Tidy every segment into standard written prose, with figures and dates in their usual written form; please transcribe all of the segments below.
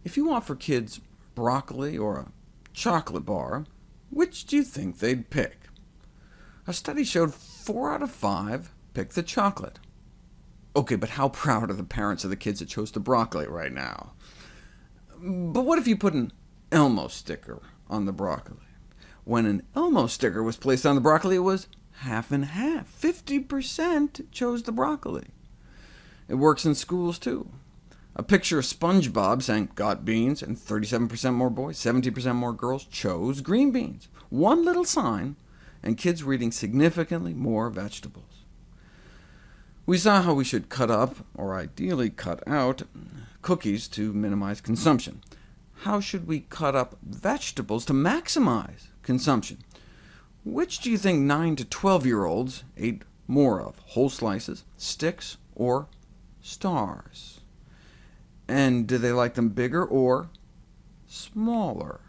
If you offer kids broccoli or a chocolate bar, which do you think they'd pick? A study showed 4 out of 5 picked the chocolate. OK, but how proud are the parents of the kids that chose the broccoli right now? But what if you put an Elmo sticker on the broccoli? When an Elmo sticker was placed on the broccoli, it was half and half. 50% chose the broccoli. It works in schools, too. A picture of SpongeBob saying, "Got beans," and 37% more boys, 70% more girls chose green beans. One little sign, and kids were eating significantly more vegetables. We saw how we should cut up, or ideally cut out, cookies to minimize consumption. How should we cut up vegetables to maximize consumption? Which do you think 9 to 12-year-olds ate more of, whole slices, sticks, or stars? And do they like them bigger or smaller?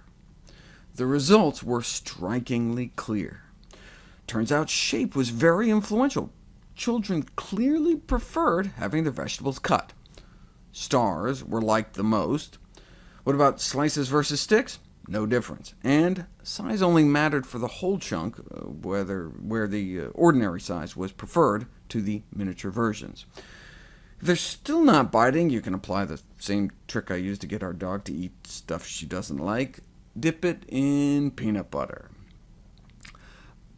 The results were strikingly clear. Turns out shape was very influential. Children clearly preferred having their vegetables cut. Stars were liked the most. What about slices versus sticks? No difference. And size only mattered for the whole chunk, where the ordinary size was preferred to the miniature versions. If they're still not biting, you can apply the same trick I used to get our dog to eat stuff she doesn't like. Dip it in peanut butter.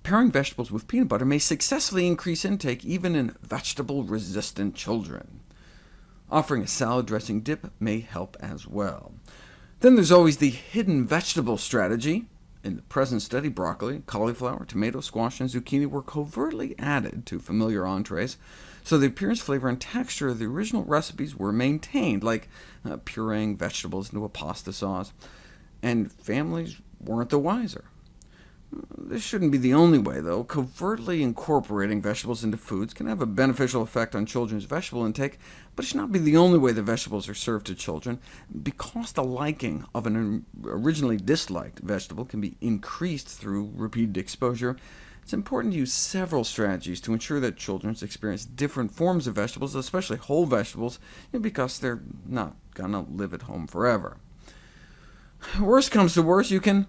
Pairing vegetables with peanut butter may successfully increase intake even in vegetable-resistant children. Offering a salad dressing dip may help as well. Then there's always the hidden vegetable strategy. In the present study, broccoli, cauliflower, tomato, squash, and zucchini were covertly added to familiar entrees, so the appearance, flavor, and texture of the original recipes were maintained, like pureeing vegetables into a pasta sauce, and families weren't the wiser. This shouldn't be the only way, though. Covertly incorporating vegetables into foods can have a beneficial effect on children's vegetable intake, but it should not be the only way the vegetables are served to children. Because the liking of an originally disliked vegetable can be increased through repeated exposure, it's important to use several strategies to ensure that children experience different forms of vegetables, especially whole vegetables, because they're not going to live at home forever. Worst comes to worst, you can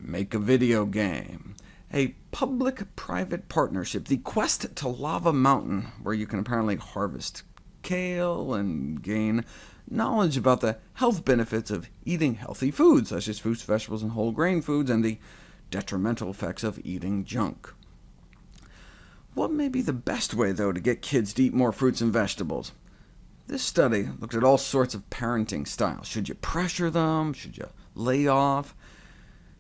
make a video game, a public-private partnership, the quest to Lava Mountain, where you can apparently harvest kale and gain knowledge about the health benefits of eating healthy foods, such as fruits, vegetables, and whole grain foods, and the detrimental effects of eating junk. What may be the best way, though, to get kids to eat more fruits and vegetables? This study looked at all sorts of parenting styles. Should you pressure them? Should you lay off?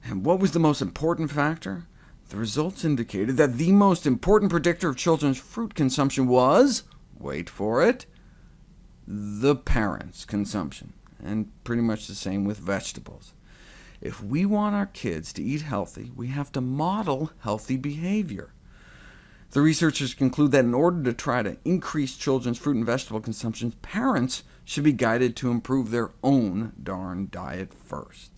And what was the most important factor? The results indicated that the most important predictor of children's fruit consumption was, wait for it, the parents' consumption, and pretty much the same with vegetables. If we want our kids to eat healthy, we have to model healthy behavior. The researchers conclude that in order to try to increase children's fruit and vegetable consumption, parents should be guided to improve their own darn diet first.